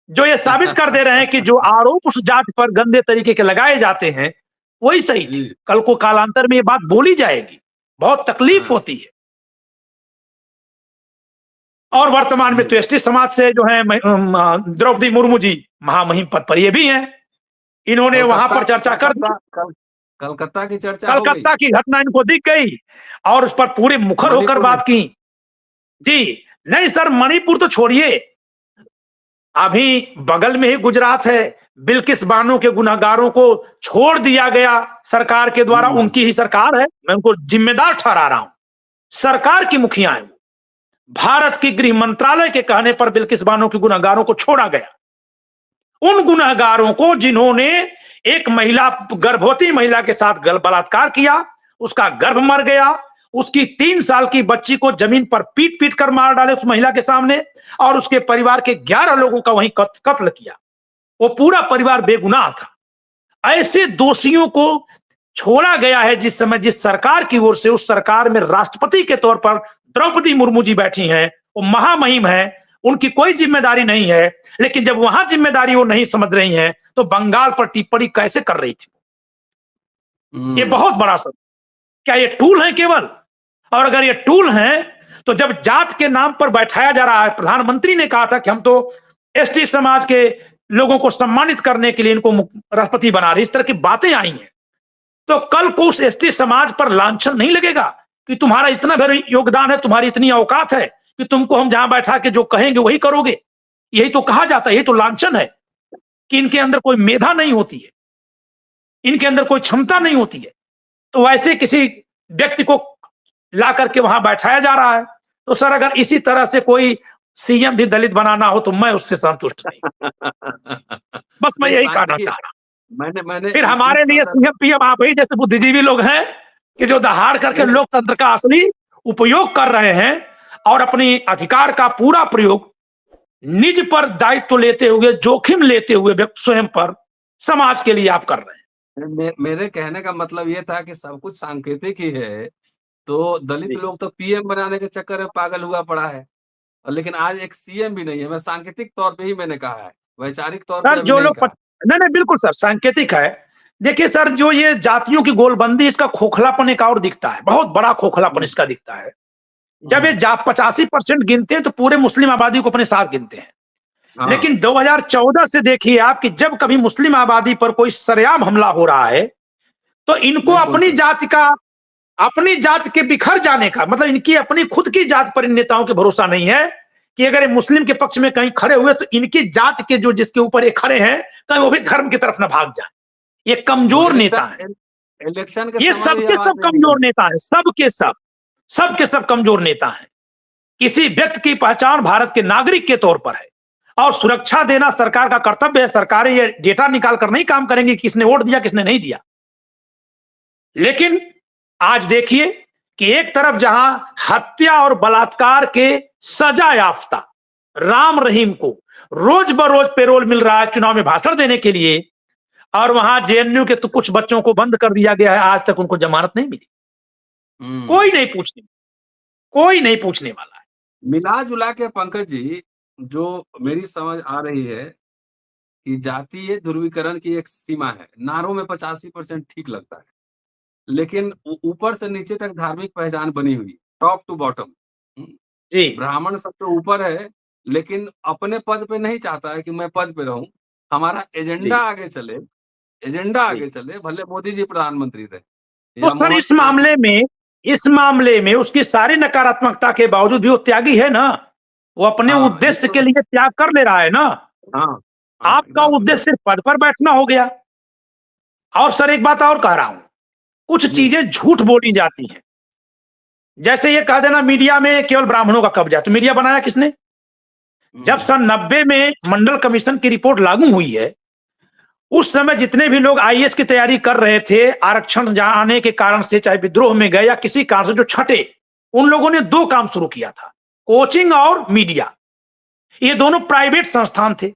जो ये साबित कर दे रहे हैं कि जो आरोप उस जात पर गंदे तरीके के लगाए जाते हैं वही सही थे। कल को कालांतर में ये बात बोली जाएगी, बहुत तकलीफ होती है। और वर्तमान में तो एसटी समाज से जो है द्रौपदी मुर्मू जी महामहिम पद पर ये भी हैं, इन्होंने वहां पर चर्चा कर दी। कलकत्ता की चर्चा हो गई, कलकत्ता की घटना इनको दिख गई और उस पर पूरे मुखर होकर बात की। जी नहीं सर, मणिपुर तो छोड़िए, अभी बगल में ही गुजरात है, बिल्किस बानो के गुनहगारों को छोड़ दिया गया सरकार के द्वारा। उनकी ही सरकार है, मैं उनको जिम्मेदार ठहरा रहा हूं, सरकार की मुखिया है। भारत की गृह मंत्रालय के कहने पर बिल्किस बानो के गुनहगारों को छोड़ा गया। उन गुनहगारों को जिन्होंने एक महिला, गर्भवती महिला के साथ बलात्कार किया, उसका गर्भ मर गया, उसकी 3 साल की बच्ची को जमीन पर पीट पीट कर मार डाले उस महिला के सामने, और उसके परिवार के 11 लोगों का वहीं कत्ल किया। वो पूरा परिवार बेगुनाह था। ऐसे दोषियों को छोड़ा गया है जिस समय जिस सरकार की ओर से। उस सरकार में राष्ट्रपति के तौर पर द्रौपदी मुर्मू जी बैठी हैं, वो महामहिम है, उनकी कोई जिम्मेदारी नहीं है। लेकिन जब वहां जिम्मेदारी वो नहीं समझ रही हैं, तो बंगाल पर टिप्पणी कैसे कर रही थी? ये बहुत बड़ा सब। क्या ये टूल है केवल? और अगर ये टूल हैं, तो जब जात के नाम पर बैठाया जा रहा है, प्रधानमंत्री ने कहा था कि हम तो एसटी समाज के लोगों को सम्मानित करने के लिए इनको राष्ट्रपति बना रहे, इस तरह की बातें आई हैं, तो कल को उस एसटी समाज पर लांछन नहीं लगेगा कि तुम्हारा इतना भारी योगदान है, तुम्हारी इतनी औकात है कि तुमको हम जहां बैठा के जो कहेंगे वही करोगे? यही तो कहा जाता है, यही तो लांछन है कि इनके अंदर कोई मेधा नहीं होती है, इनके अंदर कोई क्षमता नहीं होती है। तो वैसे किसी व्यक्ति को ला करके वहां बैठाया जा रहा है। तो सर, अगर इसी तरह से कोई सीएम भी दलित बनाना हो तो मैं उससे संतुष्ट नहीं। बस मैं नहीं, यही कहना चाह रहा हूं। मैंने फिर हमारे लिए सीएम पीएम आप ही जैसे बुद्धिजीवी लोग हैं कि जो दहाड़ करके लोकतंत्र का असली उपयोग कर रहे हैं और अपनी अधिकार का पूरा प्रयोग निज पर दायित्व लेते हुए, जोखिम लेते हुए स्वयं पर, समाज के लिए आप कर रहे हैं। मेरे कहने का मतलब ये था कि सब कुछ सांकेतिक ही है, तो दलित लोग तो पीएम बनाने के चक्कर में पागल हुआ पड़ा है, लेकिन आज एक सीएम भी नहीं है। मैं सांकेतिक तौर पे ही मैंने कहा है, वैचारिक तौर पे सर अभी जो नहीं लोग कहा। नहीं नहीं, बिल्कुल सर, सांकेतिक है। देखिए सर, जो ये जातियों की गोलबंदी, इसका खोखलापन एक और दिखता है, बहुत बड़ा खोखलापन इसका दिखता है। जब ये 85% गिनते हैं तो पूरे मुस्लिम आबादी को अपने साथ गिनते हैं। हाँ। लेकिन 2014 से देखिए आप कि जब कभी मुस्लिम आबादी पर कोई सरेआम हमला हो रहा है, तो इनको अपनी जात के बिखर जाने का मतलब, इनकी अपनी खुद की जात पर इन नेताओं के भरोसा नहीं है कि अगर ये मुस्लिम के पक्ष में कहीं खड़े हुए तो इनकी जात के जो जिसके ऊपर ये खड़े हैं, कहीं वो भी धर्म की तरफ न भाग जाए। ये कमजोर नेता है, इलेक्शन के ये समय सबके सब कमजोर नेता है, सबके सब कमजोर नेता है। किसी व्यक्ति की पहचान भारत के नागरिक के तौर पर है और सुरक्षा देना सरकार का कर्तव्य है। सरकारें ये डेटा निकाल कर नहीं काम करेंगी किसने वोट दिया किसने नहीं दिया। लेकिन आज देखिए कि एक तरफ जहां हत्या और बलात्कार के सजा याफ्ता राम रहीम को रोज बरोज पेरोल मिल रहा है चुनाव में भाषण देने के लिए, और वहां जेएनयू के तो कुछ बच्चों को बंद कर दिया गया है, आज तक उनको जमानत नहीं मिली। कोई नहीं पूछने वाला है। मिला जुला के पंकज जी, जो मेरी समझ आ रही है कि जातीय ध्रुवीकरण की एक सीमा है। नारों में 85% ठीक लगता है, लेकिन ऊपर से नीचे तक धार्मिक पहचान बनी हुई, टॉप टू बॉटम। जी, ब्राह्मण सबसे ऊपर है, लेकिन अपने पद पे नहीं चाहता है कि मैं पद पे रहूं। हमारा एजेंडा आगे चले, भले मोदी जी प्रधानमंत्री रहे तो या सर इस मामले में उसकी सारी नकारात्मकता के बावजूद भी वो त्यागी है ना। वो अपने उद्देश्य के लिए त्याग कर ले रहा है ना। आपका उद्देश्य सिर्फ पद पर बैठना हो गया। और सर एक बात और कह रहा हूं, कुछ चीजें झूठ बोली जाती हैं। जैसे ये कह देना मीडिया में केवल ब्राह्मणों का कब्जा, तो मीडिया बनाया किसने? जब सन 90 में मंडल कमीशन की रिपोर्ट लागू हुई है, उस समय जितने भी लोग आईएएस की तैयारी कर रहे थे, आरक्षण आने के कारण से, चाहे विद्रोह में गए या किसी कारण से जो छटे, उन लोगों ने 2 काम शुरू किया था, कोचिंग और मीडिया। ये दोनों प्राइवेट संस्थान थे।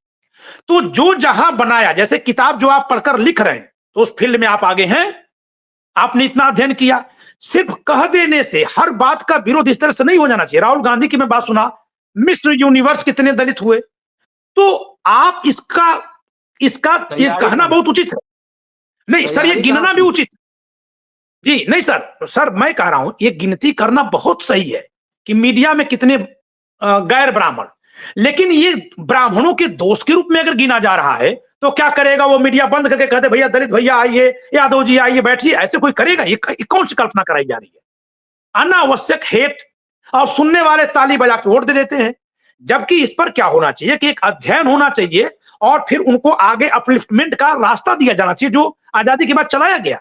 तो जो जहां बनाया, जैसे किताब जो आप पढ़कर लिख रहे हैं, तो उस फील्ड में आप आगे हैं, आपने इतना अध्ययन किया। सिर्फ कह देने से हर बात का विरोध इस तरह से नहीं हो जाना चाहिए। राहुल गांधी की मैं बात सुना, मिस्र यूनिवर्स कितने दलित हुए, तो आप इसका ये कहना बहुत उचित है। नहीं सर, ये गिनना भी उचित जी। नहीं सर मैं कह रहा हूं ये गिनती करना बहुत सही है कि मीडिया में कितने गैर ब्राह्मण, लेकिन ये ब्राह्मणों के दोष के रूप में अगर गिना जा रहा है, तो क्या करेगा वो मीडिया बंद करके कहते भैया दलित भैया आइए, यादव जी आइए, बैठिए। ऐसे कोई करेगा? ये कौन सी कल्पना कराई जा रही है? अनावश्यक हेट, और सुनने वाले ताली बजा के वोट दे देते हैं। जबकि इस पर क्या होना चाहिए कि एक अध्ययन होना चाहिए और फिर उनको आगे अपलिफ्टमेंट का रास्ता दिया जाना चाहिए, जो आजादी के बाद चलाया गया।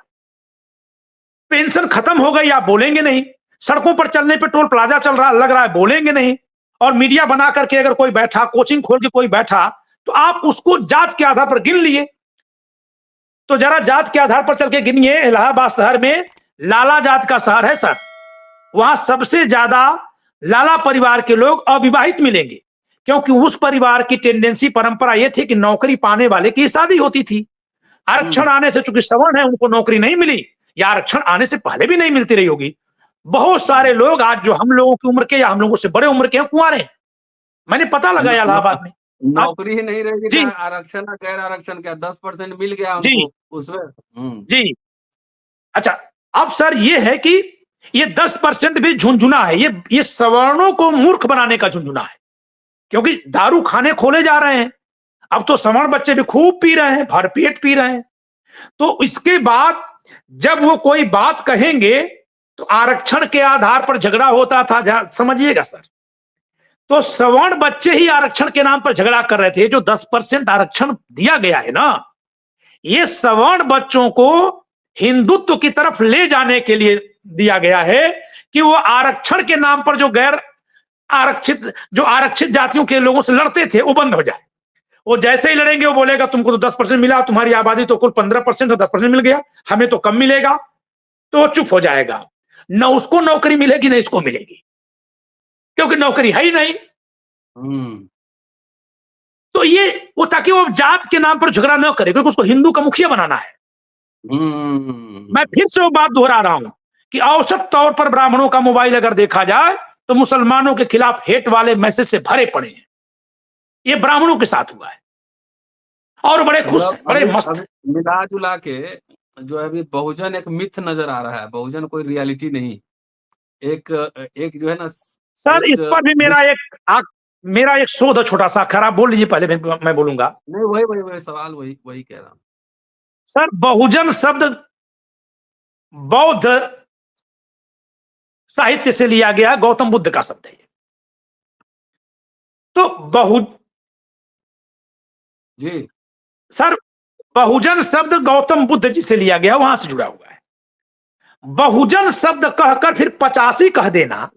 पेंशन खत्म हो गई, आप बोलेंगे नहीं। सड़कों पर चलने पे टोल प्लाजा चल रहा लग रहा है, बोलेंगे नहीं। और मीडिया बना करके अगर कोई बैठा, कोचिंग खोल के कोई बैठा, तो आप उसको जात के आधार पर गिन लिए। तो जरा जात के आधार पर चल के गिनिए, इलाहाबाद शहर में लाला जात का शहर है सर, वहां सबसे ज्यादा लाला परिवार के लोग अविवाहित मिलेंगे, क्योंकि उस परिवार की टेंडेंसी परंपरा यह थी कि नौकरी पाने वाले की शादी होती थी। आरक्षण आने से चूंकि सवर्ण है उनको नौकरी नहीं मिली, या आरक्षण आने से पहले भी नहीं मिलती रही होगी। बहुत सारे लोग आज जो हम लोगों की उम्र के या हम लोगों से बड़े उम्र के हैं, कुंवारे हैं। मैंने पता लगाया इलाहाबाद में। नौकरी ही नहीं रहेगी, जी, चाहे आरक्षण या गैर आरक्षण, क्या 10% मिल गया जी, उनको उसमें। जी। अच्छा, अब सर ये है कि ये 10% भी झुंझुना है, ये सवर्णों को मूर्ख बनाने का झुंझुना है, क्योंकि दारू खाने खोले जा रहे हैं। अब तो सवर्ण बच्चे भी खूब पी रहे हैं, भरपेट पी रहे हैं। तो इसके बाद जब वो कोई बात कहेंगे तो आरक्षण के आधार पर झगड़ा होता था, समझिएगा सर। तो सवर्ण बच्चे ही आरक्षण के नाम पर झगड़ा कर रहे थे। जो 10% आरक्षण दिया गया है ना, ये सवर्ण बच्चों को हिंदुत्व की तरफ ले जाने के लिए दिया गया है, कि वो आरक्षण के नाम पर जो आरक्षित जातियों के लोगों से लड़ते थे वो बंद हो जाए। वो जैसे ही लड़ेंगे वो बोलेगा तुमको तो 10% मिला, तुम्हारी आबादी तो कुल 15% है, 10% मिल गया, हमें तो कम मिलेगा। तो वो चुप हो जाएगा, न उसको नौकरी मिलेगी न इसको मिलेगी, क्योंकि नौकरी है ही नहीं। तो ये वो, ताकि वो जात के नाम पर झगड़ा न करे, क्योंकि उसको हिंदू का मुखिया बनाना है। मैं फिर से वो बात दोहरा रहा हूं कि औसत तौर पर ब्राह्मणों का मोबाइल अगर देखा जाए तो मुसलमानों के खिलाफ हेट वाले मैसेज से भरे पड़े हैं। ये ब्राह्मणों के साथ हुआ है और बड़े खुश हैं, बड़े मस्त हैं। मिला जुला के जो है अभी बहुजन एक मिथ नजर आ रहा है, बहुजन कोई रियलिटी नहीं। एक एक जो है ना, सर इस पर भी मेरा एक शोध है छोटा सा, खराब बोल लीजिए पहले, मैं बोलूंगा। नहीं, वही वही वही सवाल, वही वही कह रहा हूँ। सर बहुजन शब्द बौद्ध साहित्य से लिया गया, गौतम बुद्ध का शब्द है। तो जी सर बहुजन शब्द गौतम बुद्ध जी से लिया गया, वहां से जुड़ा हुआ है। बहुजन शब्द कहकर फिर 85 कह देना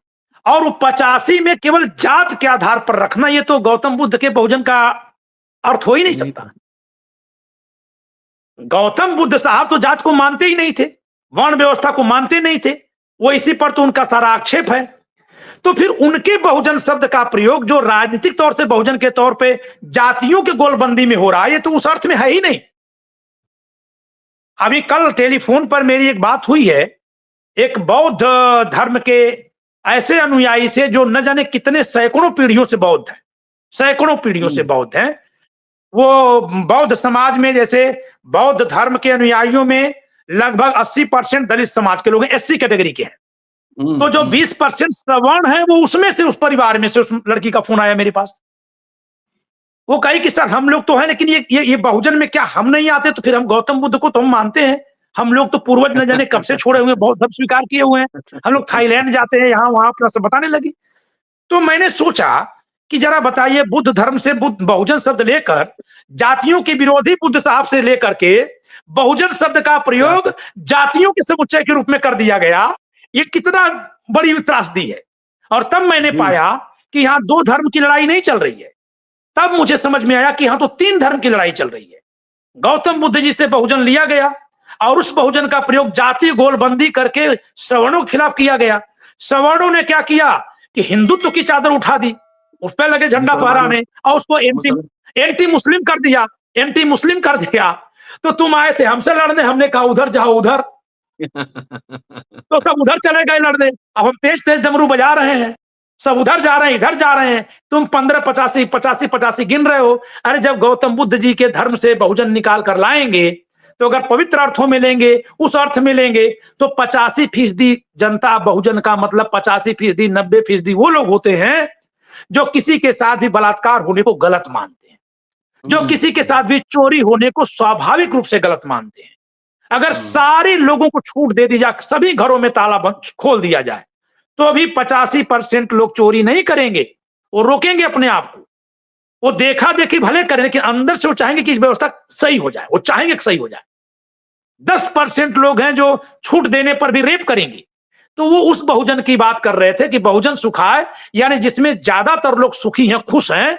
और वो 85 में केवल जात के आधार पर रखना, ये तो गौतम बुद्ध के बहुजन का अर्थ हो ही नहीं सकता। गौतम बुद्ध साहब तो जात को मानते ही नहीं थे, वर्ण व्यवस्था को मानते नहीं थे, वो इसी पर तो उनका सारा आक्षेप है। तो फिर उनके बहुजन शब्द का प्रयोग जो राजनीतिक तौर से बहुजन के तौर पे जातियों के गोलबंदी में हो रहा है, ये तो उस अर्थ में है ही नहीं। अभी कल टेलीफोन पर मेरी एक बात हुई है एक बौद्ध धर्म के ऐसे अनुयायी से जो न जाने कितने सैकड़ों पीढ़ियों से बौद्ध है, सैकड़ों पीढ़ियों से बौद्ध हैं। वो बौद्ध समाज में, जैसे बौद्ध धर्म के अनुयायियों में लगभग 80% दलित समाज के लोग हैं, एससी कैटेगरी के हैं। तो जो 20% सवर्ण है वो उसमें से, उस परिवार में से उस लड़की का फोन आया मेरे पास। वो कही कि सर हम लोग तो हैं, लेकिन ये बहुजन में क्या हम नहीं आते? तो फिर हम गौतम बुद्ध को तो हम मानते हैं, हम लोग तो पूर्वज न जाने कब से छोड़े हुए बौद्ध धर्म स्वीकार किए हुए हैं, हम लोग थाईलैंड जाते हैं, यहाँ वहां अपना सब बताने लगी। तो मैंने सोचा कि जरा बताइए, बुद्ध धर्म से बहुजन शब्द लेकर जातियों के विरोधी बुद्ध साहब से लेकर के बहुजन शब्द का प्रयोग जातियों के समुच्चय के रूप में कर दिया गया, ये कितना बड़ी त्रासदी है। और तब मैंने पाया कि यहाँ 2 धर्म की लड़ाई नहीं चल रही है। तब मुझे समझ में आया कि यहाँ तो 3 धर्म की लड़ाई चल रही है। गौतम बुद्ध जी से बहुजन लिया गया और उस बहुजन का प्रयोग जाति गोलबंदी करके सवर्णों के खिलाफ किया गया। सवर्णों ने क्या किया कि हिंदुत्व की चादर उठा दी, उस पर लगे झंडा फहराने और उसको एंटी मुस्लिम कर दिया, एंटी मुस्लिम कर दिया। तो तुम आए थे हमसे लड़ने, हमने कहा उधर जाओ उधर, तो सब उधर चले गए लड़ने। अब हम तेज तेज डमरू बजा रहे हैं, सब उधर जा रहे हैं, इधर जा रहे हैं, तुम 15 85 गिन रहे हो। अरे जब गौतम बुद्ध जी के धर्म से बहुजन निकाल कर लाएंगे तो अगर पवित्र अर्थों में लेंगे, उस अर्थ में लेंगे, तो 85% जनता बहुजन का मतलब 85%, 90% वो लोग होते हैं जो किसी के साथ भी बलात्कार होने को गलत मानते हैं, जो किसी के साथ भी चोरी होने को स्वाभाविक रूप से गलत मानते हैं। अगर सारे लोगों को छूट दे दी जाए, सभी घरों में ताला बंद खोल दिया जाए, तो अभी 85% लोग चोरी नहीं करेंगे, वो रोकेंगे अपने आप को। वो देखा देखी भले करें, लेकिन अंदर से वो चाहेंगे कि इस व्यवस्था सही हो जाए, वो चाहेंगे कि सही हो जाए। 10% लोग हैं जो छूट देने पर भी रेप करेंगे। तो वो उस बहुजन की बात कर रहे थे कि बहुजन सुखाए, यानी जिसमें ज्यादातर लोग सुखी हैं, खुश हैं,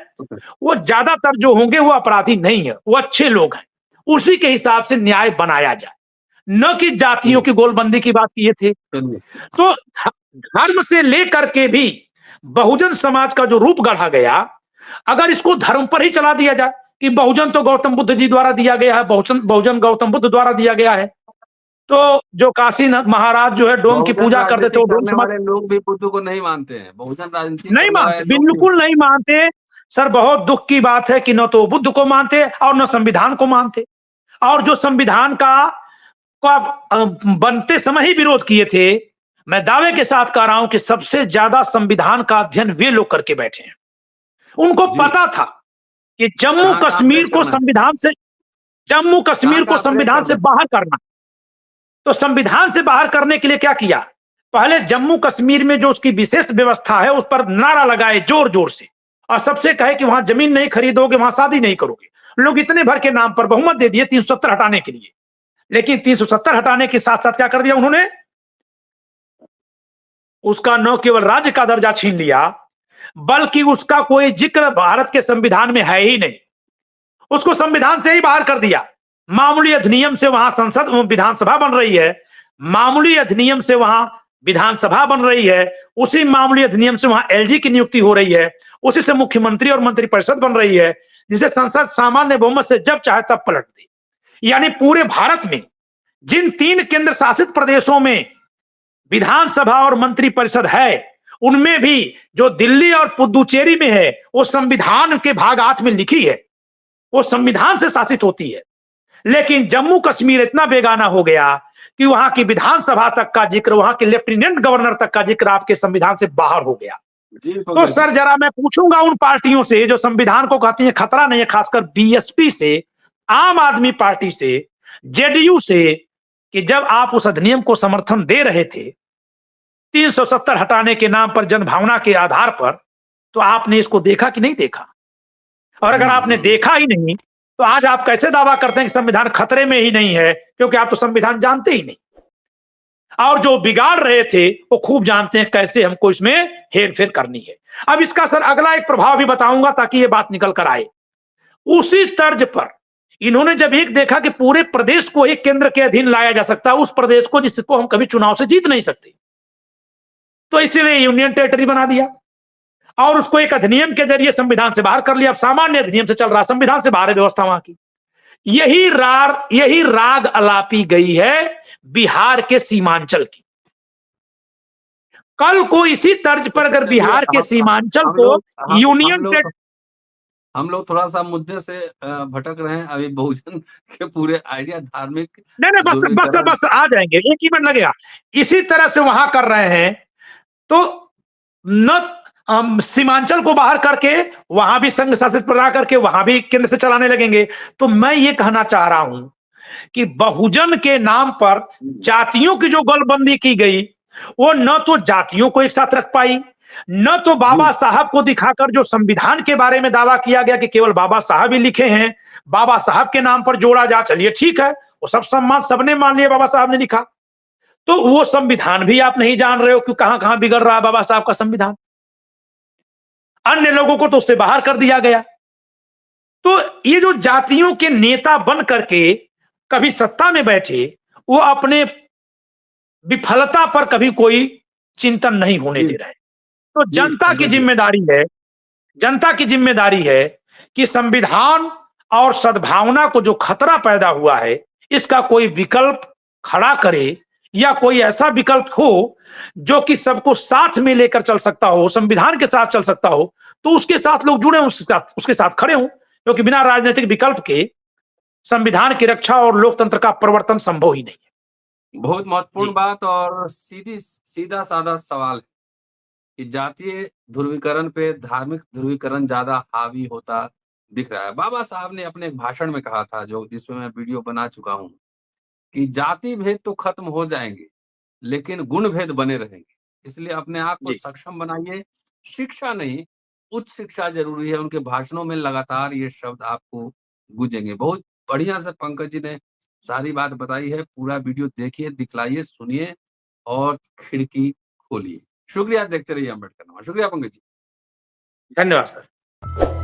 वो ज्यादातर जो होंगे वो अपराधी नहीं है, वो अच्छे लोग हैं। उसी के हिसाब से न्याय बनाया जाए, न कि जातियों की गोलबंदी की बात किए थे। तो धर्म से लेकर के भी बहुजन समाज का जो रूप गढ़ा गया, अगर इसको धर्म पर ही चला दिया जाए कि बहुजन तो गौतम बुद्ध जी द्वारा दिया गया है, बहुजन बहुजन गौतम बुद्ध द्वारा दिया गया है, तो जो काशीनाथ महाराज जो है डोम की बहुजन पूजा करते थे, राजनीति वो डोम करने समाज वाले लोग भी बुद्ध को नहीं मानते हैं, बहुजन राजनीति नहीं करने मानते, वाले लोग भी। बिल्कुल नहीं मानते। सर बहुत दुख की बात है कि न तो बुद्ध को मानते और न संविधान को मानते, और जो संविधान का बनते समय ही विरोध किए थे, मैं दावे के साथ कह रहा हूं कि सबसे ज्यादा संविधान का अध्ययन वे लोग करके बैठे हैं। उनको जी। पता था कि जम्मू कहाँ कश्मीर ब्रेक को करना है, संविधान से जम्मू कश्मीर को कहाँ ब्रेक संविधान से करना है। बाहर करना। तो संविधान से बाहर करने के लिए क्या किया, पहले जम्मू कश्मीर में जो उसकी विशेष व्यवस्था है उस पर नारा लगाए जोर जोर से, और सबसे कहे कि वहां जमीन नहीं खरीदोगे, वहां शादी नहीं करोगे। लोग इतने भर के नाम पर बहुमत दे दिए 370 हटाने के लिए, लेकिन 370 हटाने के साथ साथ क्या कर दिया उन्होंने, उसका न केवल राज्य का दर्जा छीन लिया, बल्कि उसका कोई जिक्र भारत के संविधान में है ही नहीं। उसको संविधान से ही बाहर कर दिया। मामूली अधिनियम से वहां संसद विधानसभा बन रही है, मामूली अधिनियम से वहां विधानसभा बन रही है, उसी मामूली अधिनियम से वहां एलजी की नियुक्ति हो रही है, उसी से मुख्यमंत्री और मंत्रिपरिषद बन रही है, जिसे संसद सामान्य बहुमत से जब चाहे तब पलट दी। यानी पूरे भारत में जिन 3 केंद्र शासित प्रदेशों में विधानसभा और मंत्रिपरिषद है, उनमें भी जो दिल्ली और पुदुचेरी में है, वो संविधान के भाग 8 में लिखी है, वो संविधान से शासित होती है। लेकिन जम्मू कश्मीर इतना बेगाना हो गया कि वहां की विधानसभा तक का जिक्र, वहां के लेफ्टिनेंट गवर्नर तक का जिक्र आपके संविधान से बाहर हो गया। जी तो पंकज जी। सर जरा मैं पूछूंगा उन पार्टियों से जो संविधान को कहती है खतरा नहीं है, खासकर बीएसपी से, आम आदमी पार्टी से, जेडीयू से, कि जब आप उस अधिनियम को समर्थन दे रहे थे 370 हटाने के नाम पर, जनभावना के आधार पर, तो आपने इसको देखा कि नहीं देखा? और अगर आपने देखा ही नहीं, तो आज आप कैसे दावा करते हैं कि संविधान खतरे में ही नहीं है, क्योंकि आप तो संविधान जानते ही नहीं। और जो बिगाड़ रहे थे वो खूब जानते हैं कैसे हमको इसमें हेरफेर करनी है। अब इसका सर अगला एक प्रभाव भी बताऊंगा ताकि ये बात निकल कर आए। उसी तर्ज पर इन्होंने जब एक देखा कि पूरे प्रदेश को एक केंद्र के अधीन लाया जा सकता है, उस प्रदेश को जिसको हम कभी चुनाव से जीत नहीं सकते, तो इसीलिए यूनियन टेरिटरी बना दिया और उसको एक अधिनियम के जरिए संविधान से बाहर कर लिया। अब सामान्य अधिनियम से चल रहा, संविधान से बाहर है व्यवस्था वहां की। यही राग अलापी गई है बिहार के सीमांचल की। कल को इसी तर्ज पर अगर बिहार के सीमांचल को यूनियन हम लोग थोड़ा सा मुद्दे से भटक रहे हैं। अभी बहुजन के पूरे आइडिया धार्मिक नहीं, बस आ जाएंगे, 1 ही मिनट लगेगा। इसी तरह से वहां कर रहे हैं, तो न सीमांचल को बाहर करके वहां भी संघ शासित बना करके वहां भी केंद्र से चलाने लगेंगे। तो मैं ये कहना चाह रहा हूं कि बहुजन के नाम पर जातियों की जो गलबंदी की गई, वो न तो जातियों को एक साथ रख पाई, न तो बाबा साहब को दिखाकर जो संविधान के बारे में दावा किया गया कि केवल बाबा साहब ही लिखे हैं, बाबा साहब के नाम पर जोड़ा जा, चलिए ठीक है, वो सब सम्मान सबने मान लिया बाबा साहब ने लिखा, तो वो संविधान भी आप नहीं जान रहे हो कि कहां कहां बिगड़ रहा है बाबा साहब का संविधान। अन्य लोगों को तो उससे बाहर कर दिया गया। तो ये जो जातियों के नेता बन करके कभी सत्ता में बैठे, वो अपने विफलता पर कभी कोई चिंतन नहीं होने दे रहे। तो जनता की जिम्मेदारी है कि संविधान और सद्भावना को जो खतरा पैदा हुआ है, इसका कोई विकल्प खड़ा करे, या कोई ऐसा विकल्प हो जो कि सबको साथ में लेकर चल सकता हो, संविधान के साथ चल सकता हो, तो उसके साथ लोग जुड़े, उसके साथ खड़े हों, क्योंकि बिना राजनीतिक विकल्प के संविधान की रक्षा और लोकतंत्र का प्रवर्तन संभव ही नहीं है। बहुत महत्वपूर्ण बात और सीधा साधा सवाल है कि जातीय ध्रुवीकरण पे धार्मिक ध्रुवीकरण ज्यादा हावी होता दिख रहा है। बाबा साहब ने अपने एक भाषण में कहा था, जो जिसमें मैं वीडियो बना चुका हूं, कि जाति भेद तो खत्म हो जाएंगे लेकिन गुण भेद बने रहेंगे। इसलिए अपने आप को सक्षम बनाइए। शिक्षा नहीं, उच्च शिक्षा जरूरी है। उनके भाषणों में लगातार ये शब्द आपको गूंजेंगे। बहुत बढ़िया से पंकज जी ने सारी बात बताई है। पूरा वीडियो देखिए, दिखलाइए, सुनिए और खिड़की खोलिए। शुक्रिया। देखते रहिए अम्बेडकर नवा। शुक्रिया पंकज जी। धन्यवाद सर।